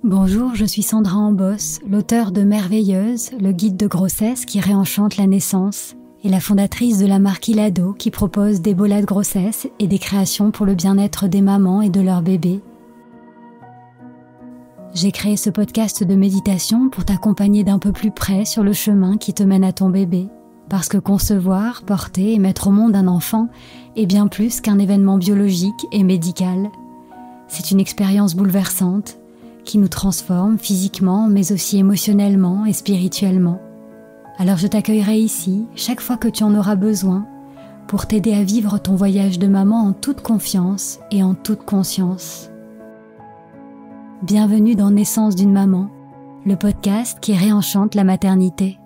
Bonjour, je suis Sandra Ambos, l'auteure de Merveilleuse, le guide de grossesse qui réenchante la naissance, et la fondatrice de la marque Ilado qui propose des bolas de grossesse et des créations pour le bien-être des mamans et de leurs bébés. J'ai créé ce podcast de méditation pour t'accompagner d'un peu plus près sur le chemin qui te mène à ton bébé. Parce que concevoir, porter et mettre au monde un enfant est bien plus qu'un événement biologique et médical. C'est une expérience bouleversante qui nous transforme physiquement mais aussi émotionnellement et spirituellement. Alors je t'accueillerai ici chaque fois que tu en auras besoin pour t'aider à vivre ton voyage de maman en toute confiance et en toute conscience. Bienvenue dans Naissance d'une maman, le podcast qui réenchante la maternité.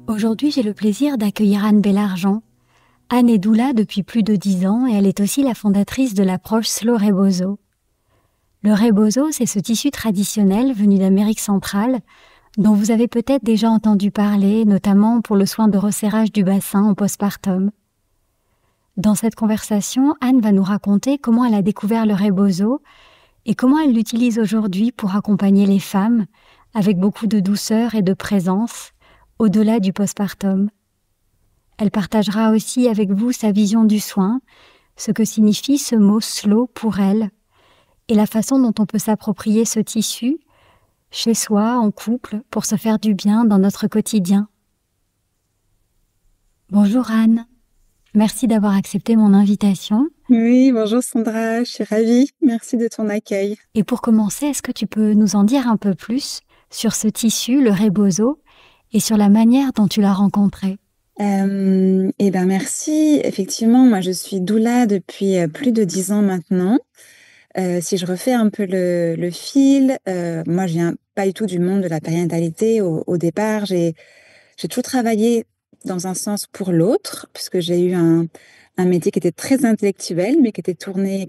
Aujourd'hui, j'ai le plaisir d'accueillir Anne Bellargent. Anne est doula depuis plus de 10 ans et elle est aussi la fondatrice de l'approche Slow Rebozo. Le rebozo, c'est ce tissu traditionnel venu d'Amérique centrale dont vous avez peut-être déjà entendu parler, notamment pour le soin de resserrage du bassin au postpartum. Dans cette conversation, Anne va nous raconter comment elle a découvert le rebozo et comment elle l'utilise aujourd'hui pour accompagner les femmes avec beaucoup de douceur et de présence au-delà du postpartum. Elle partagera aussi avec vous sa vision du soin, ce que signifie ce mot slow pour elle, et la façon dont on peut s'approprier ce tissu, chez soi, en couple, pour se faire du bien dans notre quotidien. Bonjour Anne, merci d'avoir accepté mon invitation. Oui, bonjour Sandra, je suis ravie, merci de ton accueil. Et pour commencer, est-ce que tu peux nous en dire un peu plus sur ce tissu, le rebozo, et sur la manière dont tu l'as rencontré? Merci. Effectivement, moi je suis doula depuis plus de 10 ans maintenant. Si je refais un peu le fil, moi je viens pas du tout du monde de la périnatalité. Au départ, j'ai toujours travaillé dans un sens pour l'autre, puisque j'ai eu un métier qui était très intellectuel, mais qui était tourné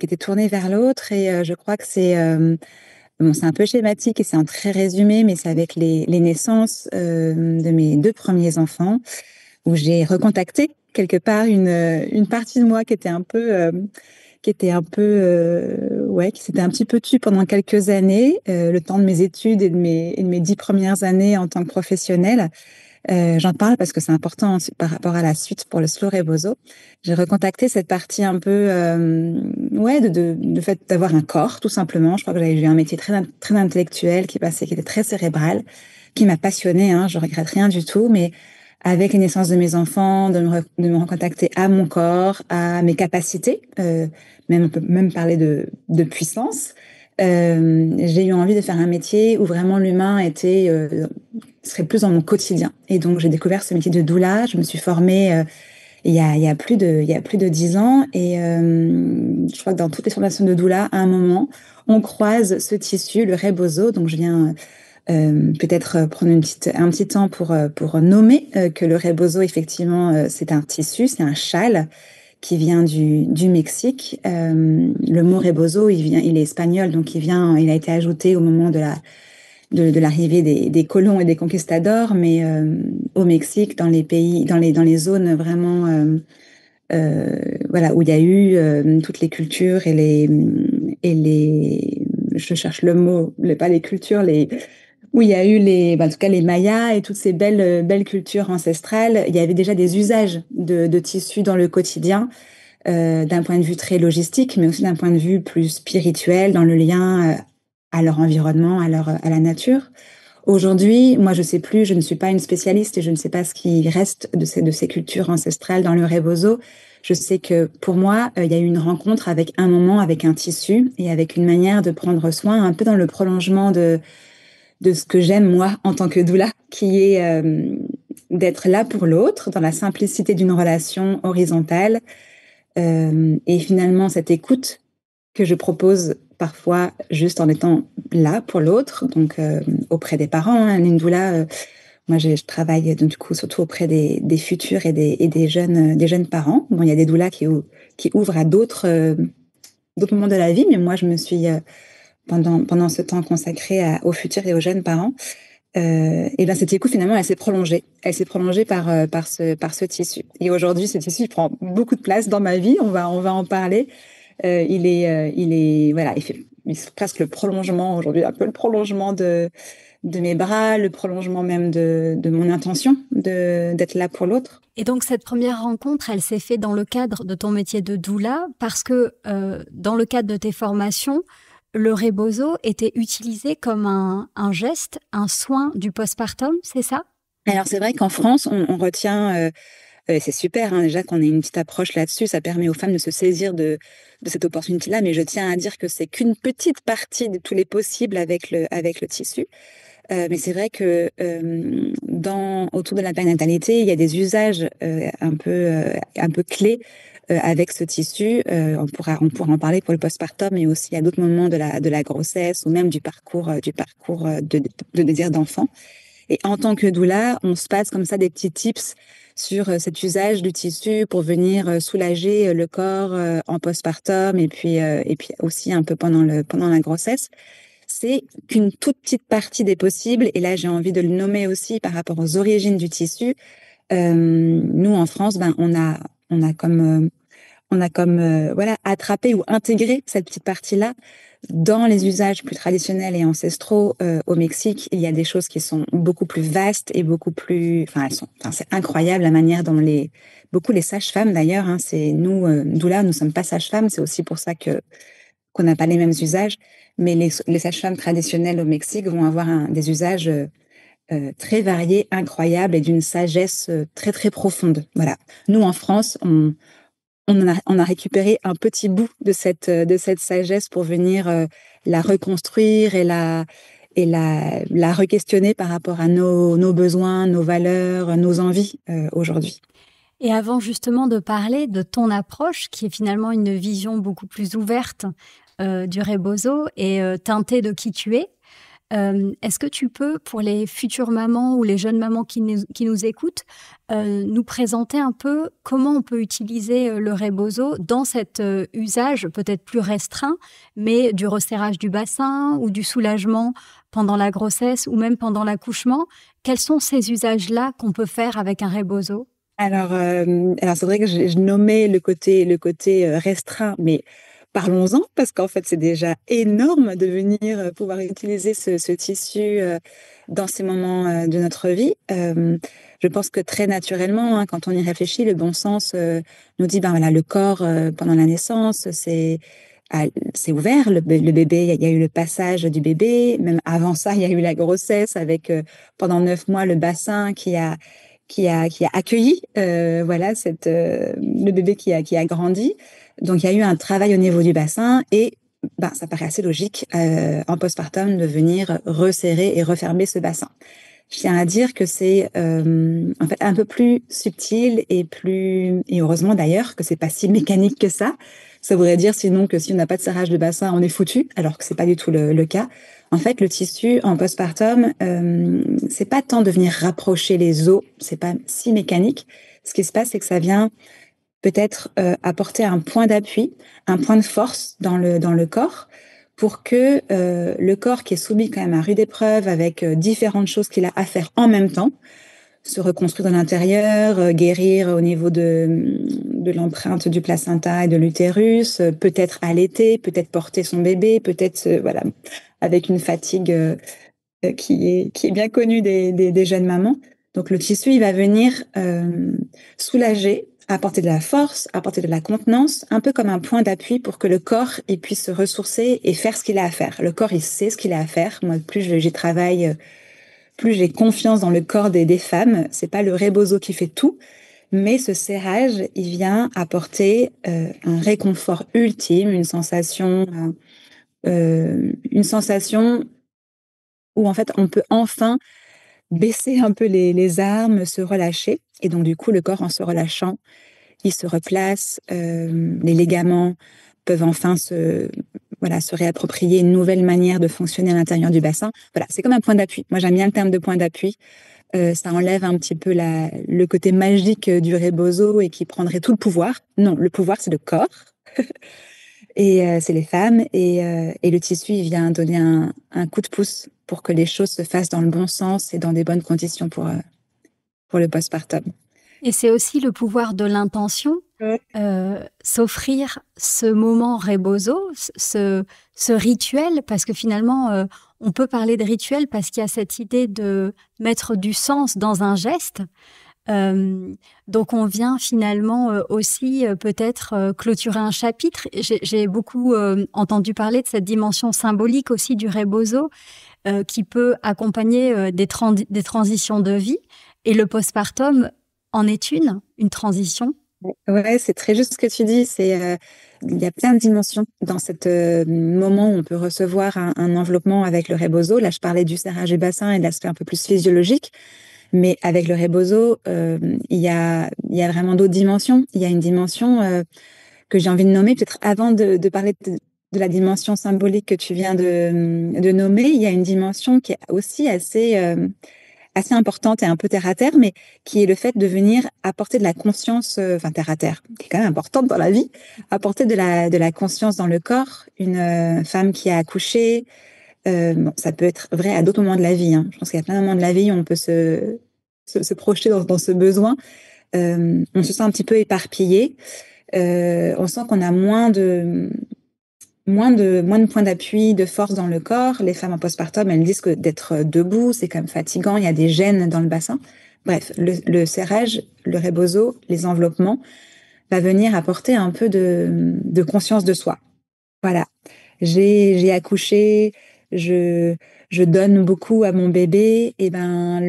vers l'autre. Et je crois que c'est un peu schématique et c'est un très résumé, mais c'est avec les naissances de mes 2 premiers enfants, où j'ai recontacté quelque part une partie de moi qui s'était un petit peu tue pendant quelques années, le temps de mes études et de mes 10 premières années en tant que professionnelle. J'en parle parce que c'est important par rapport à la suite pour le slow rebozo. J'ai recontacté cette partie un peu, de fait d'avoir un corps, tout simplement. Je crois que j'avais eu un métier très, très intellectuel qui était très cérébral, qui m'a passionnée, hein, je regrette rien du tout, mais avec les naissances de mes enfants, de me recontacter à mon corps, à mes capacités, on peut même parler de puissance. J'ai eu envie de faire un métier où vraiment l'humain serait plus dans mon quotidien. Et donc, j'ai découvert ce métier de doula. Je me suis formée il y a plus de 10 ans. Et je crois que dans toutes les formations de doula, à un moment, on croise ce tissu, le rebozo. Donc, je viens peut-être prendre un petit temps pour nommer que le rebozo, effectivement, c'est un tissu, c'est un châle qui vient du Mexique. Le mot rebozo, il est espagnol, donc il a été ajouté au moment de l'arrivée des colons et des conquistadors, mais au Mexique, dans les zones vraiment, où il y a eu toutes les cultures je cherche le mot, pas les cultures, où il y a eu en tout cas les Mayas et toutes ces belles cultures ancestrales. Il y avait déjà des usages de tissus dans le quotidien, d'un point de vue très logistique, mais aussi d'un point de vue plus spirituel, dans le lien à leur environnement, à la nature. Aujourd'hui, moi, je sais plus, je ne suis pas une spécialiste et je ne sais pas ce qui reste de ces cultures ancestrales dans le rebozo. Je sais que pour moi, il y a eu une rencontre avec un moment, avec un tissu et avec une manière de prendre soin, un peu dans le prolongement de ce que j'aime, moi, en tant que doula, qui est d'être là pour l'autre, dans la simplicité d'une relation horizontale. Et finalement, cette écoute que je propose parfois juste en étant là pour l'autre, donc auprès des parents, hein, une doula, moi je travaille donc, du coup surtout auprès des futurs et des jeunes parents. Bon, il y a des doulas qui ouvrent à d'autres moments de la vie, mais moi je me suis pendant ce temps consacré aux futurs et aux jeunes parents. Et ben cette écoute finalement elle s'est prolongée par ce tissu, et aujourd'hui ce tissu il prend beaucoup de place dans ma vie. On va en parler. Il presque le prolongement aujourd'hui, un peu le prolongement de mes bras, le prolongement même de mon intention d'être là pour l'autre. Et donc cette première rencontre, elle s'est faite dans le cadre de ton métier de doula parce que dans le cadre de tes formations, le rebozo était utilisé comme un geste, un soin du postpartum, c'est ça? Alors c'est vrai qu'en France, on retient, c'est super hein, déjà qu'on ait une petite approche là-dessus, ça permet aux femmes de se saisir de cette opportunité-là, mais je tiens à dire que c'est qu'une petite partie de tous les possibles avec le tissu. Mais c'est vrai que autour de la périnatalité, il y a des usages un peu clés avec ce tissu. On pourra en parler pour le postpartum, mais aussi à d'autres moments de la grossesse ou même du parcours de désir d'enfant. Et en tant que doula, on se passe comme ça des petits tips sur cet usage du tissu pour venir soulager le corps en postpartum et puis aussi un peu pendant la grossesse. C'est qu'une toute petite partie des possibles, et là j'ai envie de le nommer aussi par rapport aux origines du tissu. Nous en France, ben on a comme voilà attrapé ou intégré cette petite partie-là dans les usages plus traditionnels et ancestraux. Au Mexique, il y a des choses qui sont beaucoup plus vastes et beaucoup plus, c'est incroyable la manière dont beaucoup les sages-femmes d'ailleurs, hein, c'est nous doula, nous sommes pas sages-femmes, c'est aussi pour ça qu'on n'a pas les mêmes usages, mais les sages-femmes traditionnelles au Mexique vont avoir des usages très variés, incroyables et d'une sagesse très très profonde. Voilà. Nous en France, on a récupéré un petit bout de cette sagesse pour venir la reconstruire et la re-questionner par rapport à nos besoins, nos valeurs, nos envies aujourd'hui. Et avant justement de parler de ton approche, qui est finalement une vision beaucoup plus ouverte du rebozo et teintée de qui tu es, est-ce que tu peux, pour les futures mamans ou les jeunes mamans qui nous écoutent, nous présenter un peu comment on peut utiliser le rebozo dans cet usage peut-être plus restreint, mais du resserrage du bassin ou du soulagement pendant la grossesse ou même pendant l'accouchement? Quels sont ces usages-là qu'on peut faire avec un rebozo? Alors c'est vrai que je nommais le côté restreint, mais parlons-en parce qu'en fait c'est déjà énorme de venir pouvoir utiliser ce tissu dans ces moments de notre vie. Je pense que très naturellement, hein, quand on y réfléchit, le bon sens nous dit ben voilà le corps pendant la naissance c'est ouvert, le bébé, il y a eu le passage du bébé, même avant ça il y a eu la grossesse avec pendant 9 mois le bassin qui a accueilli voilà le bébé qui a grandi. Donc il y a eu un travail au niveau du bassin et ben, ça paraît assez logique en postpartum de venir resserrer et refermer ce bassin. Je tiens à dire que c'est en fait un peu plus subtil et heureusement d'ailleurs que c'est pas si mécanique que ça. Ça voudrait dire sinon que si on n'a pas de serrage de bassin, on est foutu, alors que c'est pas du tout le cas. En fait, le tissu en postpartum, c'est pas tant de venir rapprocher les os, c'est pas si mécanique. Ce qui se passe, c'est que ça vient peut-être apporter un point d'appui, un point de force dans le corps pour que le corps qui est soumis quand même à rude épreuve avec différentes choses qu'il a à faire en même temps, se reconstruire de l'intérieur, guérir au niveau de l'empreinte du placenta et de l'utérus, peut-être allaiter, peut-être porter son bébé, peut-être voilà, avec une fatigue qui est bien connue des jeunes mamans. Donc le tissu, il va venir soulager, apporter de la force, apporter de la contenance, un peu comme un point d'appui pour que le corps il puisse se ressourcer et faire ce qu'il a à faire. Le corps, il sait ce qu'il a à faire. Moi, plus j'y travaille, plus j'ai confiance dans le corps des femmes. C'est pas le rebozo qui fait tout, mais ce serrage, il vient apporter un réconfort ultime, une sensation où en fait on peut enfin baisser un peu les armes, se relâcher. Et donc du coup, le corps en se relâchant, il se replace, les ligaments peuvent enfin se réapproprier une nouvelle manière de fonctionner à l'intérieur du bassin. Voilà, c'est comme un point d'appui. Moi, j'aime bien le terme de point d'appui. Ça enlève un petit peu le côté magique du rebozo et qui prendrait tout le pouvoir. Non, le pouvoir, c'est le corps et c'est les femmes et le tissu, il vient donner un coup de pouce pour que les choses se fassent dans le bon sens et dans des bonnes conditions pour le postpartum. Et c'est aussi le pouvoir de l'intention, Ouais. s'offrir ce moment rebozo, ce rituel, parce que finalement, on peut parler de rituel parce qu'il y a cette idée de mettre du sens dans un geste. Donc on vient finalement aussi peut-être clôturer un chapitre. J'ai beaucoup entendu parler de cette dimension symbolique aussi du rebozo qui peut accompagner des transitions de vie. Et le postpartum en est une transition. Ouais, c'est très juste ce que tu dis. Il y a plein de dimensions dans ce moment où on peut recevoir un enveloppement avec le rebozo. Là, je parlais du serrage du bassin et de l'aspect un peu plus physiologique. Mais avec le rebozo, il y a vraiment d'autres dimensions. Il y a une dimension que j'ai envie de nommer, peut-être avant de parler de la dimension symbolique que tu viens de nommer. Il y a une dimension qui est aussi assez importante et un peu terre à terre, mais qui est le fait de venir apporter de la conscience, enfin terre à terre, qui est quand même importante dans la vie, apporter de la conscience dans le corps. Une femme qui a accouché, bon, ça peut être vrai à d'autres moments de la vie, hein. Je pense qu'il y a plein de moments de la vie où on peut se projeter dans ce besoin. On se sent un petit peu éparpillé. On sent qu'on a moins de points d'appui, de force dans le corps. Les femmes en postpartum, elles disent que d'être debout, c'est quand même fatigant. Il y a des gènes dans le bassin. Bref, le serrage, le rebozo, les enveloppements va venir apporter un peu de conscience de soi. Voilà. J'ai accouché, je, je donne beaucoup à mon bébé. Et ben,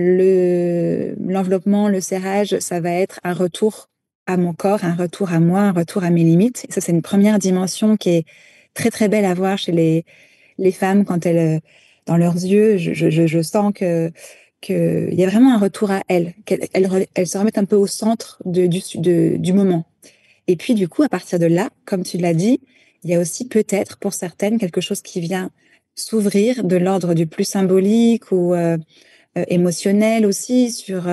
l'enveloppement, le serrage, ça va être un retour à mon corps, un retour à moi, un retour à mes limites. Et ça, c'est une première dimension qui est très, très belle à voir chez les femmes quand dans leurs yeux, je sens qu'il y a vraiment un retour à elles, qu'elles se remettent un peu au centre du moment. Et puis, du coup, à partir de là, comme tu l'as dit, il y a aussi peut-être pour certaines quelque chose qui vient s'ouvrir de l'ordre du plus symbolique ou émotionnel aussi sur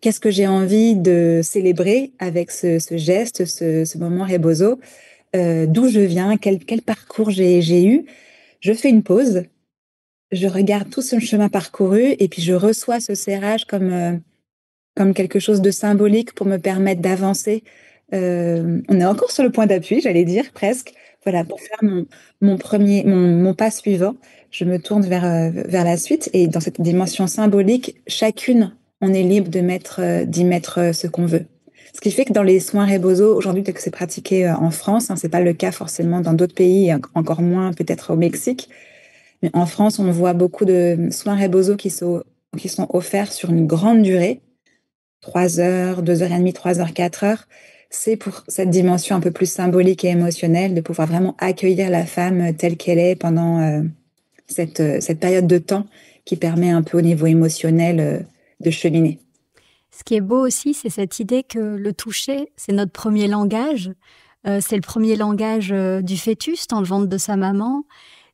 qu'est-ce que j'ai envie de célébrer avec ce geste, ce moment rebozo, d'où je viens, quel parcours j'ai eu. Je fais une pause, je regarde tout ce chemin parcouru et puis je reçois ce serrage comme quelque chose de symbolique pour me permettre d'avancer. On est encore sur le point d'appui, j'allais dire presque. Voilà, pour faire mon pas suivant, je me tourne vers la suite. Et dans cette dimension symbolique, chacune, on est libre d'y mettre ce qu'on veut. Ce qui fait que dans les soins rebozo, aujourd'hui, peut-être que c'est pratiqué en France, hein, c'est pas le cas forcément dans d'autres pays, et encore moins peut-être au Mexique. Mais en France, on voit beaucoup de soins rebozo qui sont offerts sur une grande durée, 3 heures, 2 heures et demie, 3 heures, 4 heures. C'est pour cette dimension un peu plus symbolique et émotionnelle de pouvoir vraiment accueillir la femme telle qu'elle est pendant cette période de temps qui permet un peu au niveau émotionnel de cheminer. Ce qui est beau aussi, c'est cette idée que le toucher, c'est notre premier langage. C'est le premier langage du fœtus dans le ventre de sa maman.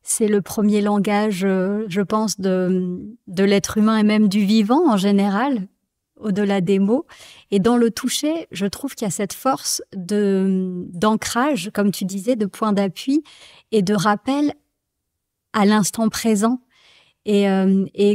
C'est le premier langage, je pense, de l'être humain et même du vivant en général, au-delà des mots. Et dans le toucher, je trouve qu'il y a cette force d'ancrage, comme tu disais, de point d'appui et de rappel à l'instant présent. Et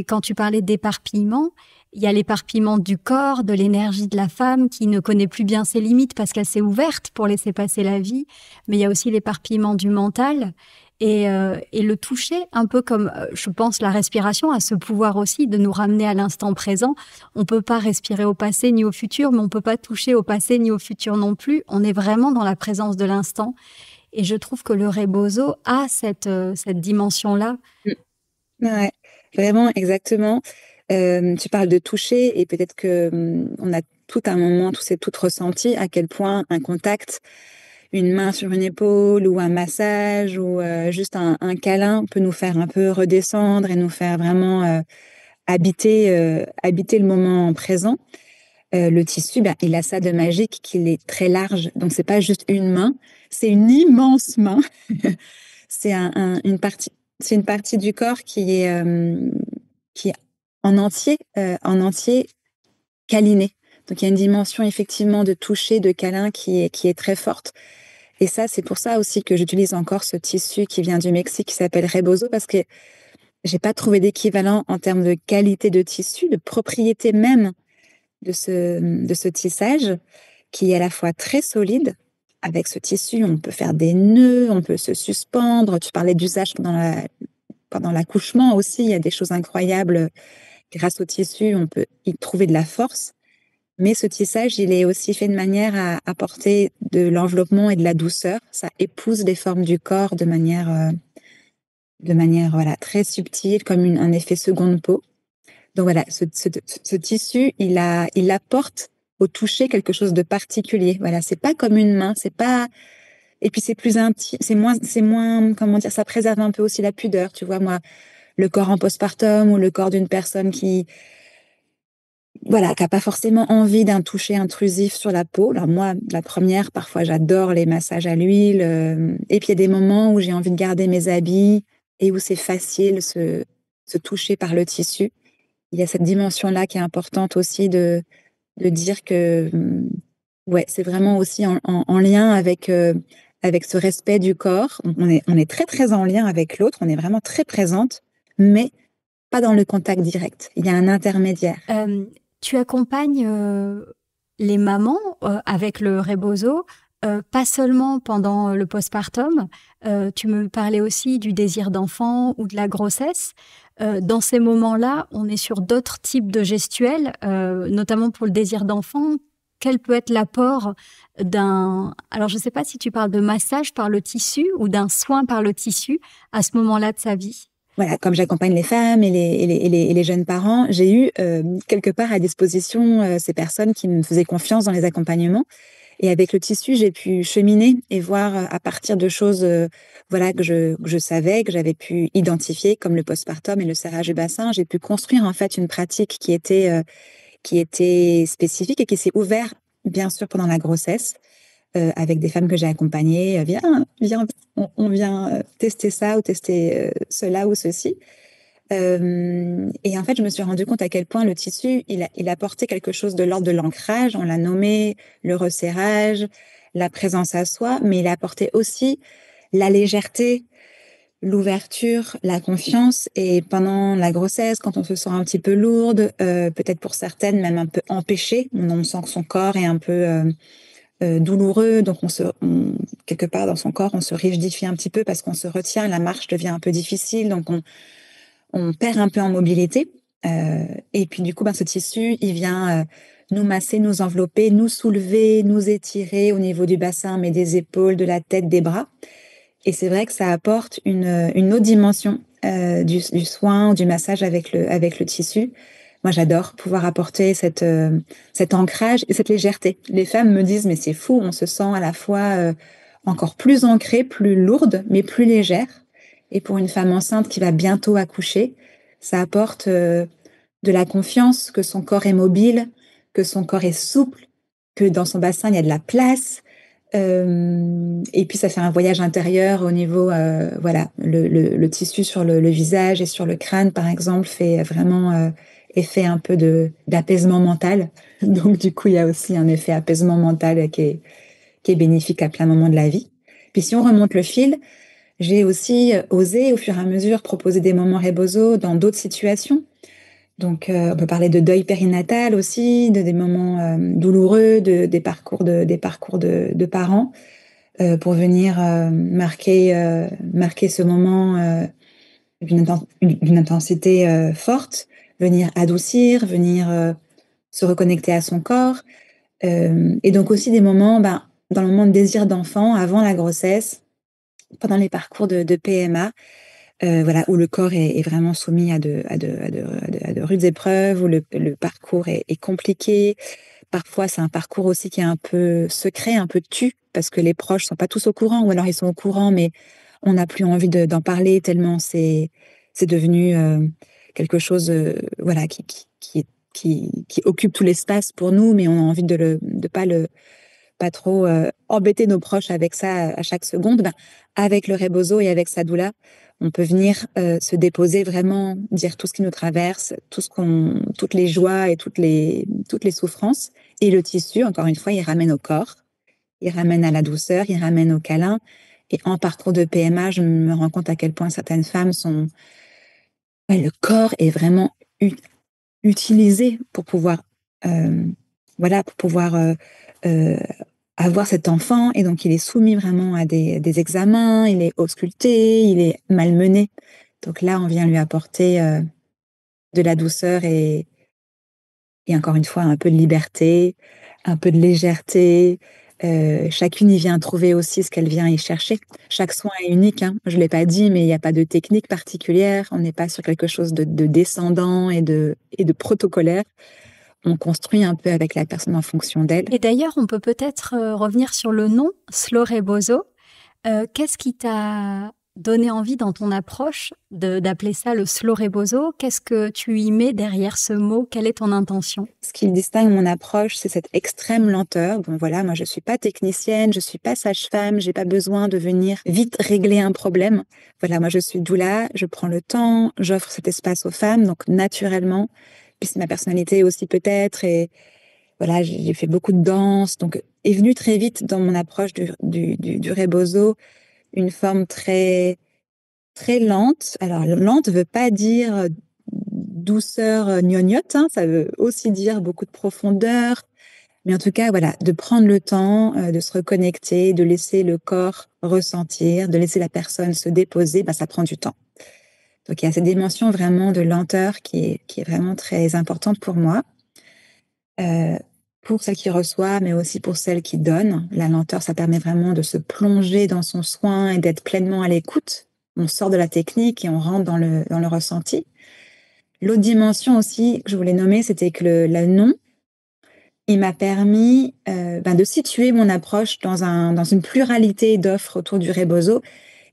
quand tu parlais d'éparpillement, il y a l'éparpillement du corps, de l'énergie de la femme qui ne connaît plus bien ses limites parce qu'elle s'est ouverte pour laisser passer la vie. Mais il y a aussi l'éparpillement du mental et le toucher, un peu comme, je pense, la respiration a ce pouvoir aussi de nous ramener à l'instant présent. On peut pas respirer au passé ni au futur, mais on peut pas toucher au passé ni au futur non plus. On est vraiment dans la présence de l'instant. Et je trouve que le rebozo a cette dimension-là. Ouais, vraiment, exactement. Tu parles de toucher et peut-être que on a tout un moment, tous et toutes ressenti à quel point un contact, une main sur une épaule ou un massage ou juste un câlin peut nous faire un peu redescendre et nous faire vraiment habiter le moment présent. Le tissu, ben, il a ça de magique qu'il est très large. Donc, c'est pas juste une main, c'est une immense main. C'est une partie du corps qui est en entier câliné. Donc, il y a une dimension effectivement de toucher, de câlin qui est très forte. Et ça, c'est pour ça aussi que j'utilise encore ce tissu qui vient du Mexique, qui s'appelle Rebozo, parce que j'ai pas trouvé d'équivalent en termes de qualité de tissu, de propriété même de ce tissage qui est à la fois très solide. Avec ce tissu, on peut faire des nœuds, on peut se suspendre. Tu parlais d'usage pendant l'accouchement aussi. Il y a des choses incroyables. Grâce au tissu, on peut y trouver de la force. Mais ce tissage, il est aussi fait de manière à apporter de l'enveloppement et de la douceur. Ça épouse les formes du corps de manière voilà, très subtile, comme un effet seconde peau. Donc voilà, ce tissu, il apporte au toucher quelque chose de particulier. Voilà, c'est pas comme une main, c'est pas. Et puis c'est plus intime, c'est moins, comment dire, ça préserve un peu aussi la pudeur. Tu vois, moi, le corps en postpartum ou le corps d'une personne voilà, qui a pas forcément envie d'un toucher intrusif sur la peau. Alors moi, la première, parfois, j'adore les massages à l'huile. Et puis il y a des moments où j'ai envie de garder mes habits et où c'est facile se toucher par le tissu. Il y a cette dimension-là qui est importante aussi de dire que ouais, c'est vraiment aussi en lien avec ce respect du corps. On est très, très en lien avec l'autre, on est vraiment très présente, mais pas dans le contact direct. Il y a un intermédiaire. Tu accompagnes les mamans avec le rebozo, pas seulement pendant le postpartum. Tu me parlais aussi du désir d'enfant ou de la grossesse. Dans ces moments-là, on est sur d'autres types de gestuels, notamment pour le désir d'enfant. Quel peut être l'apport alors je ne sais pas si tu parles de massage par le tissu ou d'un soin par le tissu à ce moment-là de sa vie? Voilà, comme j'accompagne les femmes et les jeunes parents, j'ai eu quelque part à disposition ces personnes qui me faisaient confiance dans les accompagnements. Et avec le tissu, j'ai pu cheminer et voir à partir de choses voilà, que je savais, que j'avais pu identifier, comme le postpartum et le serrage du bassin. J'ai pu construire en fait une pratique qui était spécifique et qui s'est ouverte, bien sûr, pendant la grossesse. Avec des femmes que j'ai accompagnées, viens, on vient tester ça ou tester cela ou ceci. Et en fait, je me suis rendu compte à quel point le tissu, il apportait quelque chose de l'ordre de l'ancrage. On l'a nommé le resserrage, la présence à soi, mais il apportait aussi la légèreté, l'ouverture, la confiance. Et pendant la grossesse, quand on se sent un petit peu lourde, peut-être pour certaines même un peu empêchée, on sent que son corps est un peu douloureux, donc quelque part dans son corps, on se rigidifie un petit peu parce qu'on se retient, la marche devient un peu difficile, donc on perd un peu en mobilité. Et puis du coup, ce tissu, il vient nous masser, nous envelopper, nous soulever, nous étirer au niveau du bassin, mais des épaules, de la tête, des bras. Et c'est vrai que ça apporte une autre dimension du soin, du massage avec le tissu. Moi, j'adore pouvoir apporter cet ancrage et cette légèreté. Les femmes me disent, mais c'est fou, on se sent à la fois encore plus ancrée, plus lourde, mais plus légère. Et pour une femme enceinte qui va bientôt accoucher, ça apporte de la confiance que son corps est mobile, que son corps est souple, que dans son bassin, il y a de la place. Et puis, ça fait un voyage intérieur au niveau, voilà, le tissu sur le visage et sur le crâne, par exemple, fait vraiment effet un peu d'apaisement mental. Donc, du coup, il y a aussi un effet apaisement mental qui est bénéfique à plein moment de la vie. Puis, si on remonte le fil, j'ai aussi osé, au fur et à mesure, proposer des moments rebozo dans d'autres situations. Donc, on peut parler de deuil périnatal aussi, des moments douloureux, des parcours de parents, pour venir marquer ce moment d'une intensité forte, venir adoucir, venir se reconnecter à son corps. Et donc aussi des moments, dans le moment de désir d'enfant, avant la grossesse, pendant les parcours de PMA, voilà, où le corps est vraiment soumis à de rudes épreuves, où le parcours est compliqué. Parfois, c'est un parcours aussi qui est un peu secret, un peu tu, parce que les proches sont pas tous au courant, ou alors ils sont au courant, mais on n'a plus envie d'en parler tellement c'est devenu quelque chose, voilà, qui occupe tout l'espace pour nous, mais on a envie de pas trop embêter nos proches avec ça à chaque seconde. Avec le rebozo et avec Sadoula, on peut venir se déposer vraiment, dire tout ce qui nous traverse, toutes les joies et toutes les souffrances. Et le tissu, encore une fois, il ramène au corps, il ramène à la douceur, il ramène au câlin. Et en parcours de PMA, je me rends compte à quel point certaines femmes le corps est vraiment utilisé pour pouvoir voilà, pour pouvoir euh, avoir cet enfant. Et donc, il est soumis vraiment à des examens, il est ausculté, il est malmené. Donc là, on vient lui apporter de la douceur et encore une fois, un peu de liberté, un peu de légèreté. Chacune y vient trouver aussi ce qu'elle vient y chercher. Chaque soin est unique, hein. Je ne l'ai pas dit, mais il n'y a pas de technique particulière. On n'est pas sur quelque chose de descendant et de protocolaire. On construit un peu avec la personne en fonction d'elle. Et d'ailleurs, on peut peut-être revenir sur le nom, Slow Rebozo. Qu'est-ce qui t'a donné envie dans ton approche d'appeler ça le slow rebozo? Qu'est-ce que tu y mets derrière ce mot? Quelle est ton intention? Ce qui distingue mon approche, c'est cette extrême lenteur. Bon, voilà, moi, je suis pas technicienne, je suis pas sage-femme, j'ai pas besoin de venir vite régler un problème. Voilà, moi, je suis doula, je prends le temps, j'offre cet espace aux femmes, donc naturellement, puis c'est ma personnalité aussi peut-être, et voilà, j'ai fait beaucoup de danse, donc est venue très vite dans mon approche du rebozo une forme très, très lente. Alors, lente veut pas dire douceur gnognotte, hein, ça veut aussi dire beaucoup de profondeur. Mais en tout cas, voilà, de prendre le temps de se reconnecter, de laisser le corps ressentir, de laisser la personne se déposer, bah, ça prend du temps. Donc, il y a cette dimension vraiment de lenteur qui est vraiment très importante pour moi. Euh, pour celle qui reçoit, mais aussi pour celle qui donne. La lenteur, ça permet vraiment de se plonger dans son soin et d'être pleinement à l'écoute. On sort de la technique et on rentre dans le ressenti. L'autre dimension aussi que je voulais nommer, c'était que le nom, il m'a permis de situer mon approche dans une pluralité d'offres autour du rebozo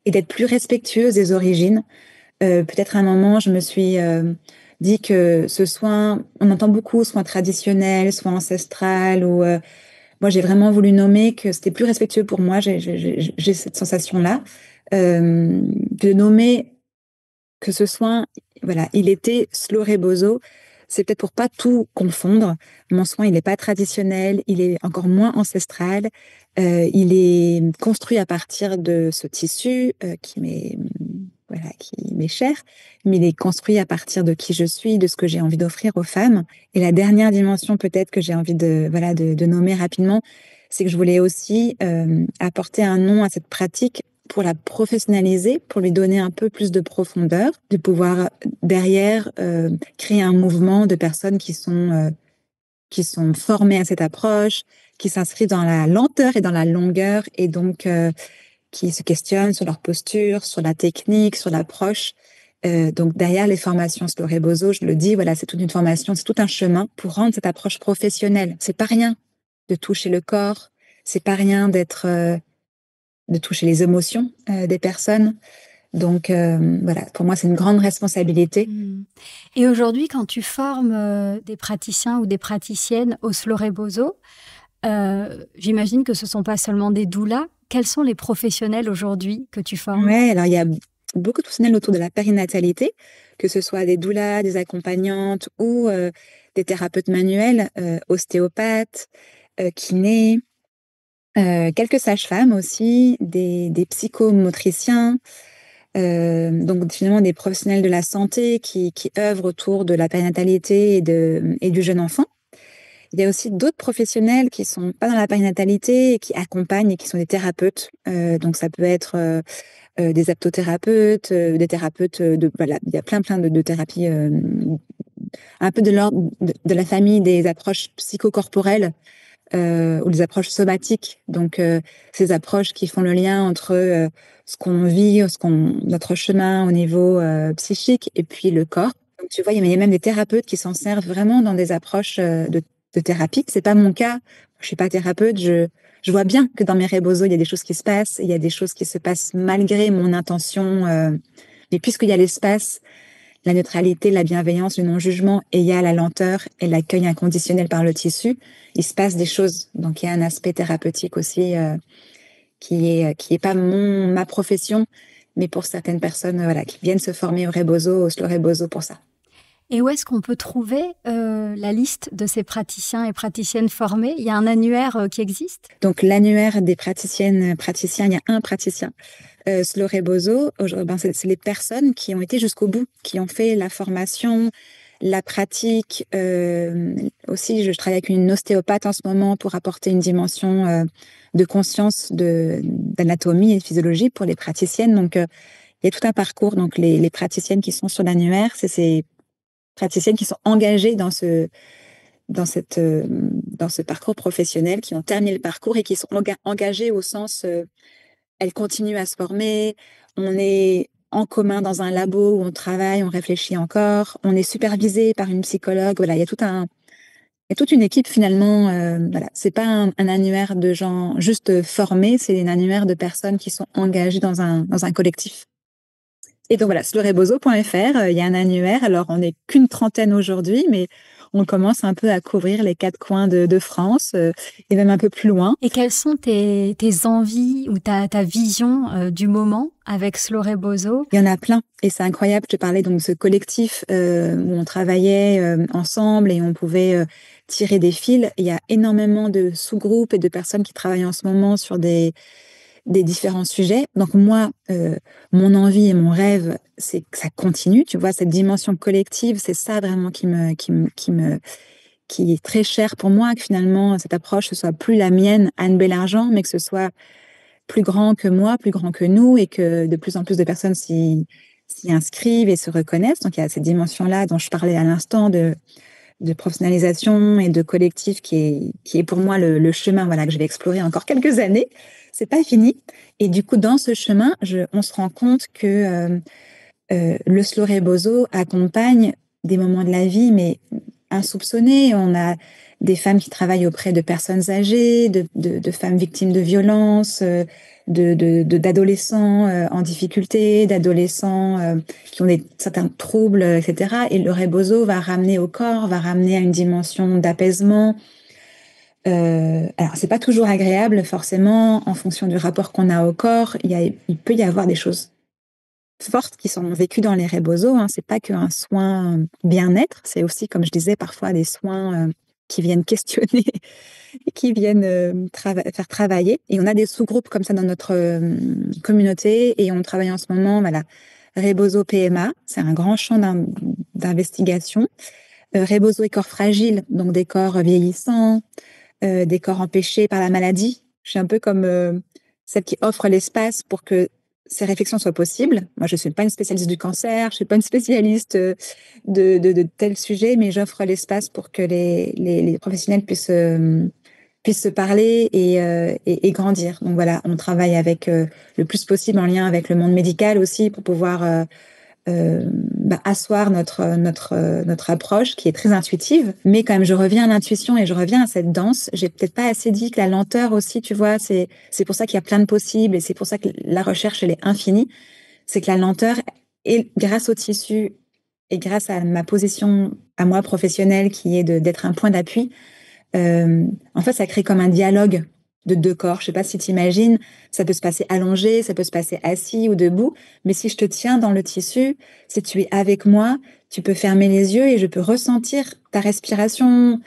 et d'être plus respectueuse des origines. Peut-être à un moment, je me suis dit que ce soin, on entend beaucoup soin traditionnel, soin ancestral, ou moi j'ai vraiment voulu nommer que c'était plus respectueux pour moi. J'ai cette sensation-là de nommer que ce soin, voilà, il était slow rebozo. C'est peut-être pour pas tout confondre. Mon soin, il n'est pas traditionnel, il est encore moins ancestral. Il est construit à partir de ce tissu qui m'est cher, mais il est construit à partir de qui je suis, de ce que j'ai envie d'offrir aux femmes. Et la dernière dimension, peut-être que j'ai envie de nommer rapidement, c'est que je voulais aussi apporter un nom à cette pratique pour la professionnaliser, pour lui donner un peu plus de profondeur, de pouvoir derrière créer un mouvement de personnes qui sont formées à cette approche, qui s'inscrivent dans la lenteur et dans la longueur, et donc qui se questionnent sur leur posture, sur la technique, sur l'approche. Donc derrière les formations Slow Rebozo, je le dis, voilà, c'est toute une formation, c'est tout un chemin pour rendre cette approche professionnelle. C'est pas rien de toucher le corps, c'est pas rien de toucher les émotions des personnes. Donc voilà, pour moi, c'est une grande responsabilité. Et aujourd'hui, quand tu formes des praticiens ou des praticiennes au Slow Rebozo, j'imagine que ce ne sont pas seulement des doulas. Quels sont les professionnels aujourd'hui que tu formes? Ouais, alors il y a beaucoup de professionnels autour de la périnatalité, que ce soit des doulas, des accompagnantes ou des thérapeutes manuels, ostéopathes, kinés, quelques sages-femmes aussi, des psychomotriciens, donc finalement des professionnels de la santé qui œuvrent autour de la périnatalité et du jeune enfant. Il y a aussi d'autres professionnels qui sont pas dans la périnatalité et qui accompagnent et qui sont des thérapeutes. Donc ça peut être des aptothérapeutes, des thérapeutes voilà, il y a plein de thérapies un peu de l'ordre de la famille des approches psychocorporelles ou des approches somatiques. Donc ces approches qui font le lien entre ce qu'on vit, notre chemin au niveau psychique et puis le corps. Donc tu vois, il y a même des thérapeutes qui s'en servent vraiment dans des approches de thérapie. C'est pas mon cas. Je suis pas thérapeute. Je vois bien que dans mes rebozos, il y a des choses qui se passent. Il y a des choses qui se passent malgré mon intention. Mais puisqu'il y a l'espace, la neutralité, la bienveillance, le non-jugement, et il y a la lenteur et l'accueil inconditionnel par le tissu, il se passe des choses. Donc il y a un aspect thérapeutique aussi qui est pas ma profession, mais pour certaines personnes voilà, qui viennent se former au rebozo, au slow rebozo pour ça. Et où est-ce qu'on peut trouver la liste de ces praticiens et praticiennes formés? Il y a un annuaire qui existe? Donc l'annuaire des praticiennes, praticiens, il y a un praticien. Slow Rebozo, c'est les personnes qui ont été jusqu'au bout, qui ont fait la formation, la pratique. Aussi, je travaille avec une ostéopathe en ce moment pour apporter une dimension de conscience d'anatomie et de physiologie pour les praticiennes. Donc, il y a tout un parcours. Donc, les praticiennes qui sont sur l'annuaire, c'est ces praticiennes qui sont engagées dans ce parcours professionnel, qui ont terminé le parcours et qui sont engagées au sens, elles continuent à se former, on est en commun dans un labo où on travaille, on réfléchit encore, on est supervisé par une psychologue. Voilà, il y a toute une équipe finalement. Voilà, c'est pas un annuaire de gens juste formés, c'est un annuaire de personnes qui sont engagées dans un collectif. Et donc voilà, slorebozo.fr, il y a un annuaire. Alors, on n'est qu'une trentaine aujourd'hui, mais on commence un peu à couvrir les 4 coins de France et même un peu plus loin. Et quelles sont tes envies ou ta vision du moment avec Slorebozo? Il y en a plein et c'est incroyable. Je te parlais donc de ce collectif où on travaillait ensemble et on pouvait tirer des fils. Il y a énormément de sous-groupes et de personnes qui travaillent en ce moment sur des différents sujets. Donc moi, mon envie et mon rêve, c'est que ça continue. Tu vois, cette dimension collective, c'est ça vraiment qui est très cher pour moi, que finalement, cette approche, ce soit plus la mienne, Anne Belargent, mais que ce soit plus grand que moi, plus grand que nous, et que de plus en plus de personnes s'y inscrivent et se reconnaissent. Donc il y a cette dimension-là dont je parlais à l'instant de professionnalisation et de collectif qui est pour moi le chemin, voilà, que je vais explorer encore quelques années. C'est pas fini. Et du coup, dans ce chemin, on se rend compte que le Slow Rebozo accompagne des moments de la vie, mais insoupçonnés. On a des femmes qui travaillent auprès de personnes âgées, de femmes victimes de violences, d'adolescents en difficulté, d'adolescents qui ont certains troubles, etc. Et le Rebozo va ramener au corps, va ramener à une dimension d'apaisement. Alors, c'est pas toujours agréable, forcément, en fonction du rapport qu'on a au corps. Il peut y avoir des choses fortes qui sont vécues dans les Rebozo. Hein. C'est pas qu'un soin bien-être, c'est aussi, comme je disais, parfois des soins qui viennent questionner et qui viennent faire travailler. Et on a des sous-groupes comme ça dans notre communauté et on travaille en ce moment, voilà, Rebozo PMA, c'est un grand champ d'investigation. Rebozo et corps fragiles, donc des corps vieillissants, des corps empêchés par la maladie. Je suis un peu comme celle qui offre l'espace pour que ces réflexions soient possibles. Moi, je ne suis pas une spécialiste du cancer, je ne suis pas une spécialiste de tel sujet, mais j'offre l'espace pour que les professionnels puissent se parler et grandir. Donc voilà, on travaille avec le plus possible en lien avec le monde médical aussi pour pouvoir asseoir notre approche qui est très intuitive, mais quand même je reviens à l'intuition et je reviens à cette danse. J'ai peut-être pas assez dit que la lenteur aussi, tu vois, c'est pour ça qu'il y a plein de possibles et c'est pour ça que la recherche elle est infinie. C'est que la lenteur, et grâce au tissu et grâce à ma position à moi professionnelle qui est d'être un point d'appui, en fait ça crée comme un dialogue de 2 corps. Je sais pas si tu imagines, ça peut se passer allongé, ça peut se passer assis ou debout, mais si je te tiens dans le tissu, si tu es avec moi, tu peux fermer les yeux et je peux ressentir ta respiration.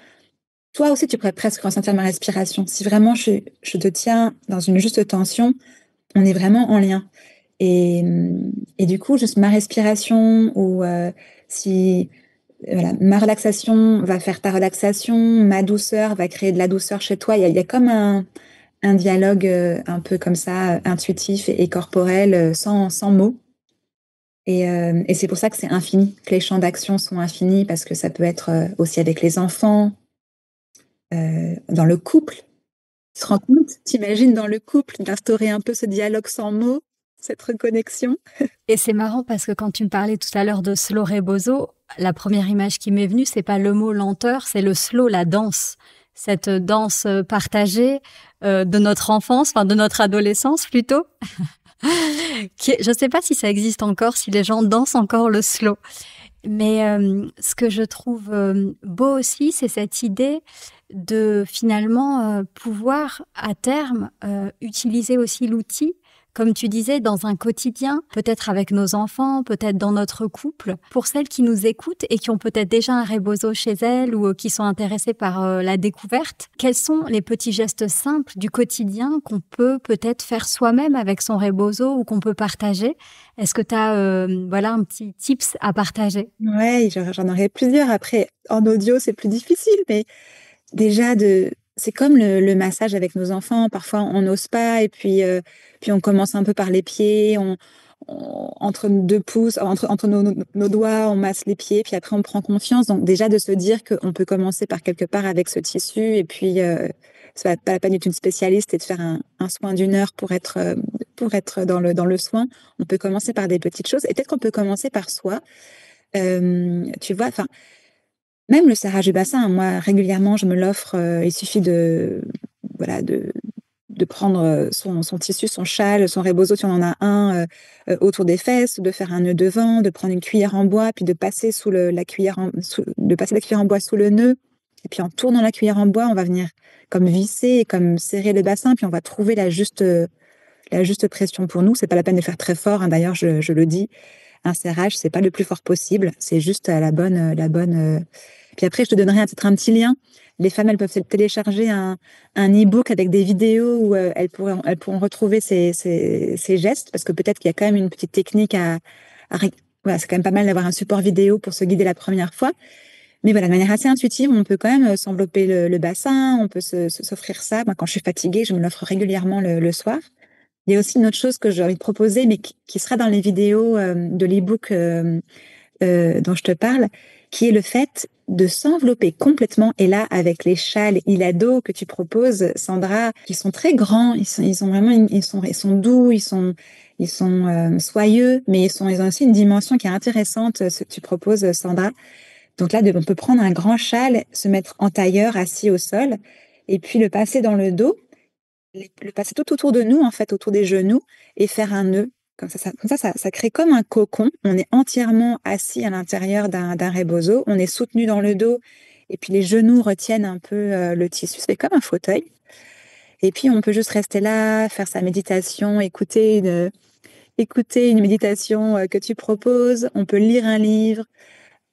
Toi aussi, tu pourrais presque ressentir ma respiration. Si vraiment je te tiens dans une juste tension, on est vraiment en lien. Et du coup, juste ma respiration ou si voilà, ma relaxation va faire ta relaxation, ma douceur va créer de la douceur chez toi. Il y a comme un dialogue un peu comme ça, intuitif et corporel, sans mots. Et c'est pour ça que c'est infini, que les champs d'action sont infinis, parce que ça peut être aussi avec les enfants, dans le couple. Tu te rends compte, t'imagines dans le couple d'instaurer un peu ce dialogue sans mots, cette reconnexion. Et c'est marrant parce que quand tu me parlais tout à l'heure de Slow Rebozo, la première image qui m'est venue, c'est pas le mot lenteur, c'est le slow, la danse. Cette danse partagée de notre enfance, enfin de notre adolescence plutôt. Je ne sais pas si ça existe encore, si les gens dansent encore le slow. Mais ce que je trouve beau aussi, c'est cette idée de finalement pouvoir à terme utiliser aussi l'outil comme tu disais, dans un quotidien, peut-être avec nos enfants, peut-être dans notre couple. Pour celles qui nous écoutent et qui ont peut-être déjà un rebozo chez elles ou qui sont intéressées par la découverte, quels sont les petits gestes simples du quotidien qu'on peut peut-être faire soi-même avec son rebozo ou qu'on peut partager? Est-ce que tu as un petit tips à partager? Ouais, j'en aurais plusieurs. Après, en audio, c'est plus difficile, mais déjà c'est comme le massage avec nos enfants. Parfois, on n'ose pas, et puis on commence un peu par les pieds. Entre 2 pouces, entre nos doigts, on masse les pieds, puis après on prend confiance. Donc déjà de se dire qu'on peut commencer par quelque part avec ce tissu, et puis ça va pas la peine d'être une spécialiste et de faire un soin d'1 heure pour être dans le soin. On peut commencer par des petites choses, et peut-être qu'on peut commencer par soi. Tu vois, enfin, même le serrage du bassin, hein, moi régulièrement je me l'offre. Il suffit voilà, de prendre son tissu, son châle, son rebozo, si on en a un, autour des fesses, de faire un nœud devant, de prendre une cuillère en bois, puis de passer de passer la cuillère en bois sous le nœud. Et puis en tournant la cuillère en bois, on va venir comme visser et comme serrer le bassin, puis on va trouver la juste pression pour nous. C'est pas la peine de faire très fort, hein, d'ailleurs, je le dis. Un serrage, c'est pas le plus fort possible, c'est juste à la bonne. Puis après, je te donnerai peut-être un petit lien. Les femmes, elles peuvent télécharger un e-book avec des vidéos où elles pourront retrouver ces gestes, parce que peut-être qu'il y a quand même une petite technique voilà, c'est quand même pas mal d'avoir un support vidéo pour se guider la première fois. Mais voilà, de manière assez intuitive, on peut quand même s'envelopper le bassin, on peut s'offrir ça. Moi, quand je suis fatiguée, je me l'offre régulièrement le soir. Il y a aussi une autre chose que j'ai envie de proposer, mais qui sera dans les vidéos de l'e-book dont je te parle, qui est le fait de s'envelopper complètement. Et là, avec les châles Ilado que tu proposes, Sandra, qui sont très grands, ils sont vraiment, ils sont doux, ils sont soyeux, mais ils ont aussi une dimension qui est intéressante, ce que tu proposes, Sandra. Donc là, on peut prendre un grand châle, se mettre en tailleur, assis au sol, et puis le passer dans le dos, le passer tout autour de nous, en fait, autour des genoux, et faire un nœud. Ça crée comme un cocon. On est entièrement assis à l'intérieur d'un rebozo. On est soutenu dans le dos, et puis les genoux retiennent un peu le tissu. C'est comme un fauteuil. Et puis on peut juste rester là, faire sa méditation, écouter une méditation que tu proposes. On peut lire un livre.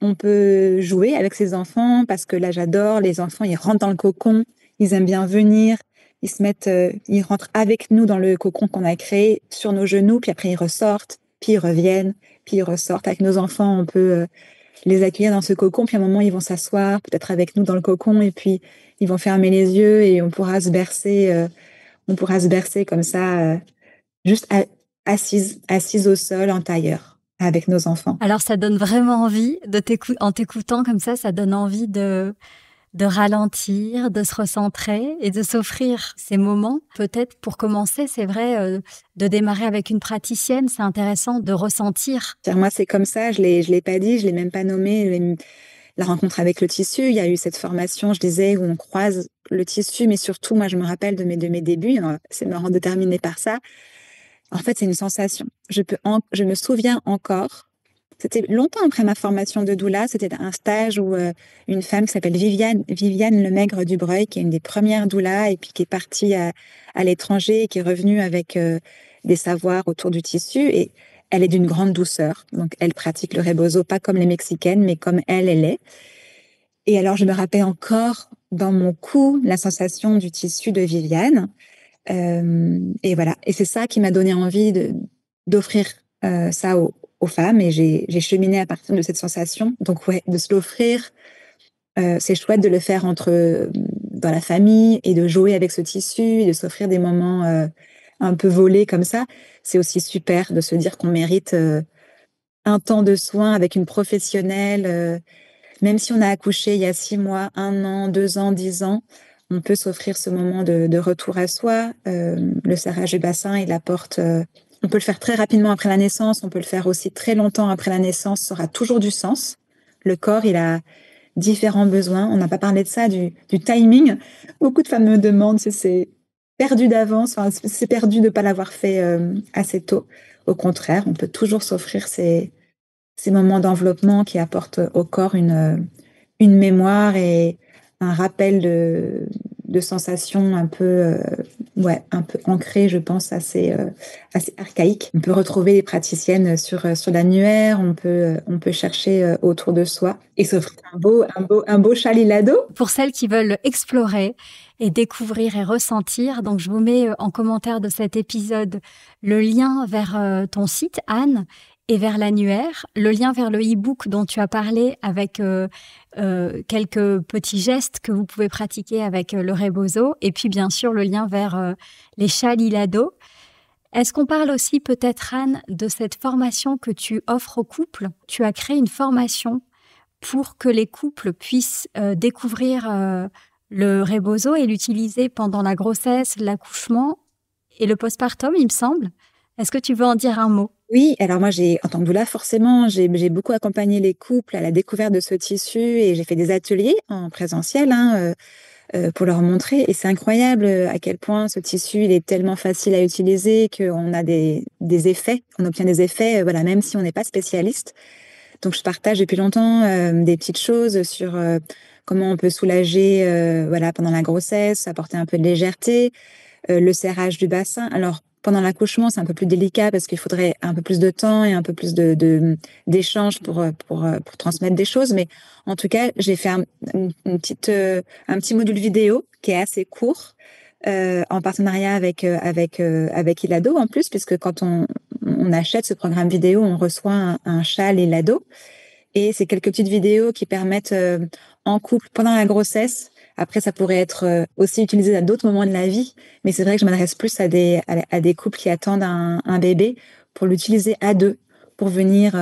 On peut jouer avec ses enfants, parce que là, j'adore. Les enfants, ils rentrent dans le cocon. Ils aiment bien venir. Ils rentrent avec nous dans le cocon qu'on a créé sur nos genoux, puis après ils ressortent, puis ils reviennent, puis ils ressortent. Avec nos enfants, on peut les accueillir dans ce cocon, puis à un moment ils vont s'asseoir, peut-être avec nous dans le cocon, et puis ils vont fermer les yeux et on pourra se bercer comme ça, juste assise au sol en tailleur avec nos enfants. Alors ça donne vraiment envie en t'écoutant comme ça donne envie de ralentir, de se recentrer et de s'offrir ces moments. Peut-être pour commencer, c'est vrai, de démarrer avec une praticienne, c'est intéressant de ressentir. Moi, c'est comme ça, je l'ai pas dit, je l'ai même pas nommé. La rencontre avec le tissu, il y a eu cette formation, je disais, où on croise le tissu, mais surtout, moi, je me rappelle de mes débuts, hein, c'est marrant de terminer par ça. En fait, c'est une sensation. Je me souviens encore. C'était longtemps après ma formation de doula. C'était un stage où une femme qui s'appelle Viviane Lemaigre Dubreuil, qui est une des premières doulas, et puis qui est partie à l'étranger et qui est revenue avec des savoirs autour du tissu. Et elle est d'une grande douceur. Donc, elle pratique le rebozo, pas comme les Mexicaines, mais comme elle est. Et alors, je me rappelle encore dans mon cou la sensation du tissu de Viviane. Et voilà. Et c'est ça qui m'a donné envie d'offrir ça aux femmes. Et j'ai cheminé à partir de cette sensation. Donc, ouais, de se l'offrir, c'est chouette de le faire dans la famille et de jouer avec ce tissu et de s'offrir des moments un peu volés comme ça. C'est aussi super de se dire qu'on mérite un temps de soin avec une professionnelle. Même si on a accouché il y a 6 mois, 1 an, 2 ans, 10 ans, on peut s'offrir ce moment de retour à soi. Le serrage du bassin, il apporte. On peut le faire très rapidement après la naissance, on peut le faire aussi très longtemps après la naissance, ça aura toujours du sens. Le corps, il a différents besoins. On n'a pas parlé de ça, du timing. Beaucoup de femmes me demandent si c'est perdu d'avance, enfin, c'est perdu de ne pas l'avoir fait assez tôt. Au contraire, on peut toujours s'offrir ces moments d'enveloppement qui apportent au corps une mémoire et un rappel de sensations un peu ouais, un peu ancré, je pense, assez archaïque. On peut retrouver les praticiennes sur l'annuaire, on peut chercher autour de soi et s'offrir un beau chalilado. Pour celles qui veulent explorer et découvrir et ressentir, donc je vous mets en commentaire de cet épisode le lien vers ton site, Anne, et vers l'annuaire, le lien vers le e-book dont tu as parlé avec quelques petits gestes que vous pouvez pratiquer avec le Rebozo, et puis bien sûr le lien vers les chats Lilado. Est-ce qu'on parle aussi peut-être, Anne, de cette formation que tu offres aux couples? Tu as créé une formation pour que les couples puissent découvrir le Rebozo et l'utiliser pendant la grossesse, l'accouchement et le postpartum, il me semble. Est-ce que tu veux en dire un mot? Oui, alors moi, en tant que doula, forcément, j'ai beaucoup accompagné les couples à la découverte de ce tissu et j'ai fait des ateliers en présentiel pour leur montrer. Et c'est incroyable à quel point ce tissu, il est tellement facile à utiliser qu'on a des effets, on obtient des effets, voilà, même si on n'est pas spécialiste. Donc, je partage depuis longtemps des petites choses sur comment on peut soulager voilà, pendant la grossesse, apporter un peu de légèreté, le serrage du bassin. Alors, pendant l'accouchement, c'est un peu plus délicat parce qu'il faudrait un peu plus de temps et un peu plus d'échanges pour transmettre des choses. Mais en tout cas, j'ai fait un petit module vidéo qui est assez court en partenariat avec Ilado en plus, puisque quand on achète ce programme vidéo, on reçoit un châle Ilado. Et c'est quelques petites vidéos qui permettent en couple pendant la grossesse. Après, ça pourrait être aussi utilisé à d'autres moments de la vie, mais c'est vrai que je m'adresse plus à des couples qui attendent un bébé pour l'utiliser à deux, pour venir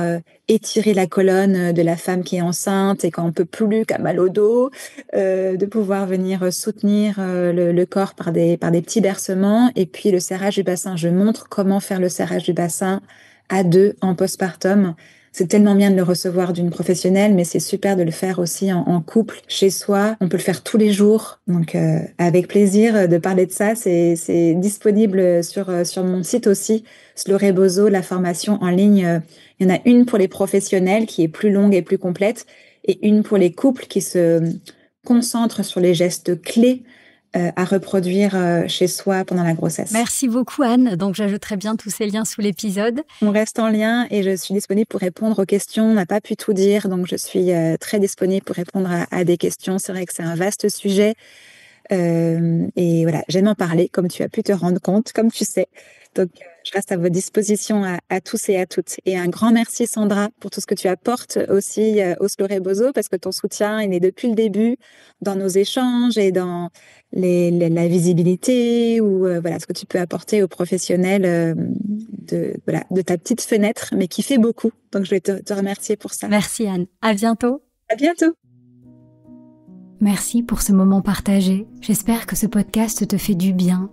étirer la colonne de la femme qui est enceinte et quand on peut plus, qu'à mal au dos, de pouvoir venir soutenir le corps par des petits bercements. Et puis le serrage du bassin, je montre comment faire le serrage du bassin à deux en postpartum. C'est tellement bien de le recevoir d'une professionnelle, mais c'est super de le faire aussi en couple, chez soi. On peut le faire tous les jours. Donc, avec plaisir de parler de ça. C'est disponible sur mon site aussi, Slow Rebozo, la formation en ligne. Il y en a une pour les professionnels qui est plus longue et plus complète, et une pour les couples qui se concentrent sur les gestes clés à reproduire chez soi pendant la grossesse. Merci beaucoup, Anne. Donc, j'ajouterai bien tous ces liens sous l'épisode. On reste en lien et je suis disponible pour répondre aux questions. On n'a pas pu tout dire, donc je suis très disponible pour répondre à des questions. C'est vrai que c'est un vaste sujet. Et voilà, j'aime en parler, comme tu as pu te rendre compte, comme tu sais. Donc, je reste à votre disposition à tous et à toutes. Et un grand merci, Sandra, pour tout ce que tu apportes aussi au Slow Rebozo, parce que ton soutien, il est depuis le début dans nos échanges et dans la visibilité ou voilà, ce que tu peux apporter aux professionnels de ta petite fenêtre, mais qui fait beaucoup. Donc, je vais te remercier pour ça. Merci, Anne. À bientôt. À bientôt. Merci pour ce moment partagé. J'espère que ce podcast te fait du bien.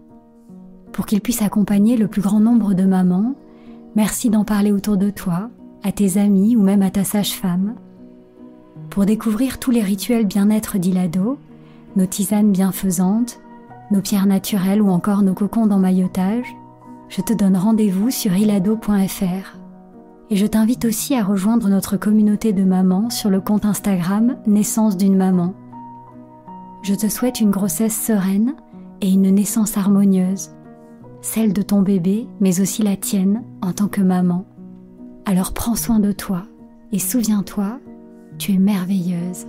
Pour qu'il puisse accompagner le plus grand nombre de mamans, merci d'en parler autour de toi, à tes amis ou même à ta sage-femme. Pour découvrir tous les rituels bien-être d'Ilado, nos tisanes bienfaisantes, nos pierres naturelles ou encore nos cocons d'emmaillotage, je te donne rendez-vous sur ilado.fr. Et je t'invite aussi à rejoindre notre communauté de mamans sur le compte Instagram Naissance d'une maman. Je te souhaite une grossesse sereine et une naissance harmonieuse, celle de ton bébé, mais aussi la tienne en tant que maman. Alors prends soin de toi et souviens-toi, tu es merveilleuse.